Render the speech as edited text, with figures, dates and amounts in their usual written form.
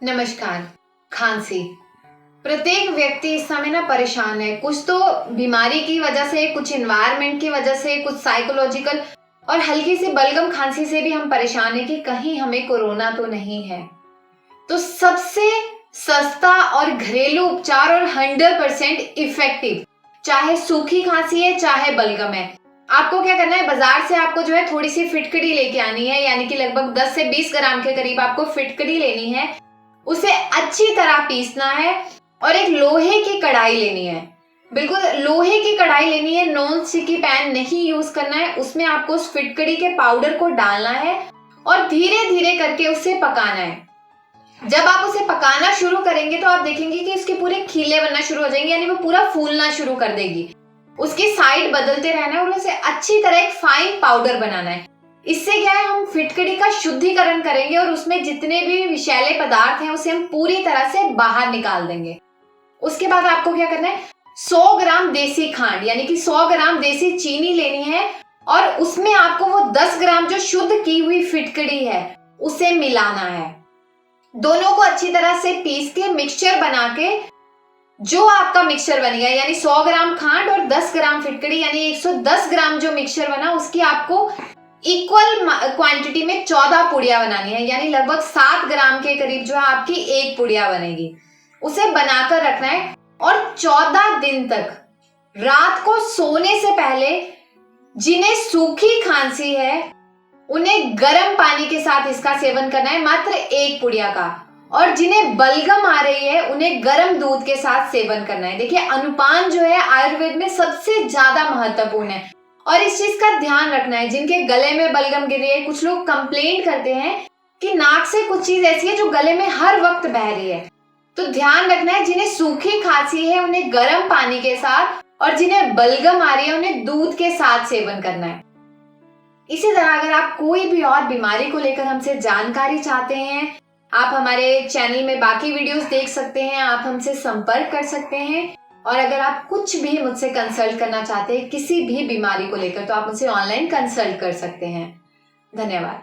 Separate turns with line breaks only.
नमस्कार। खांसी प्रत्येक व्यक्ति इस समय ना परेशान है, कुछ तो बीमारी की वजह से, कुछ एनवायरनमेंट की वजह से, कुछ साइकोलॉजिकल और हल्की सी बलगम खांसी से भी हम परेशान है कि कहीं हमें कोरोना तो नहीं है। तो सबसे सस्ता और घरेलू उपचार और 100% इफेक्टिव, चाहे सूखी खांसी है चाहे बलगम है, आपको क्या करना है, बाजार से आपको जो है थोड़ी सी फिटकरी लेके आनी है, यानी कि लगभग 10 से 20 ग्राम के करीब आपको फिटकरी लेनी है। उसे अच्छी तरह पीसना है और एक लोहे की कढ़ाई लेनी है। बिल्कुल लोहे की कढ़ाई लेनी है, नॉन स्टिकी पैन नहीं यूज करना है। उसमें आपको उस फिटकरी के पाउडर को डालना है और धीरे धीरे करके उसे पकाना है। जब आप उसे पकाना शुरू करेंगे तो आप देखेंगे कि उसके पूरे खीले बनना शुरू हो जाएंगे, यानी वो पूरा फूलना शुरू कर देगी। उसकी साइड बदलते रहना है और उसे अच्छी तरह एक फाइन पाउडर बनाना है। इससे क्या है, हम फिटकरी का शुद्धिकरण करेंगे और उसमें जितने भी विषैले पदार्थ हैं उसे हम पूरी तरह से बाहर निकाल देंगे। उसके बाद आपको क्या करना है, 100 ग्राम देसी खांड यानी कि 100 ग्राम देसी चीनी लेनी है और उसमें आपको वो 10 ग्राम जो शुद्ध की हुई फिटकरी है उसे मिलाना है। दोनों को अच्छी तरह से पीस के मिक्सचर बना के जो आपका मिक्सचर बनेगा, यानी 100 ग्राम खांड और 10 ग्राम फिटकरी यानी 110 ग्राम जो मिक्सचर बना, उसकी आपको इक्वल क्वांटिटी में 14 पुड़िया बनानी है, यानी लगभग 7 ग्राम के करीब जो है आपकी एक पुड़िया बनेगी। उसे बनाकर रखना है और 14 दिन तक रात को सोने से पहले जिन्हें सूखी खांसी है उन्हें गर्म पानी के साथ इसका सेवन करना है, मात्र एक पुड़िया का। और जिन्हें बलगम आ रही है उन्हें गर्म दूध के साथ सेवन करना है। देखिए, अनुपान जो है आयुर्वेद में सबसे ज्यादा महत्वपूर्ण है और इस चीज का ध्यान रखना है। जिनके गले में बलगम गिर रही है, कुछ लोग कंप्लेंट करते हैं कि नाक से कुछ चीज ऐसी है जो गले में हर वक्त बह रही है, तो ध्यान रखना है। जिन्हें सूखी खांसी है उन्हें गर्म पानी के साथ और जिन्हें बलगम आ रही है उन्हें दूध के साथ सेवन करना है। इसी तरह अगर आप कोई भी और बीमारी को लेकर हमसे जानकारी चाहते हैं, आप हमारे चैनल में बाकी वीडियोस देख सकते हैं, आप हमसे संपर्क कर सकते हैं। और अगर आप कुछ भी मुझसे कंसल्ट करना चाहते हैं किसी भी बीमारी को लेकर, तो आप मुझसे ऑनलाइन कंसल्ट कर सकते हैं। धन्यवाद।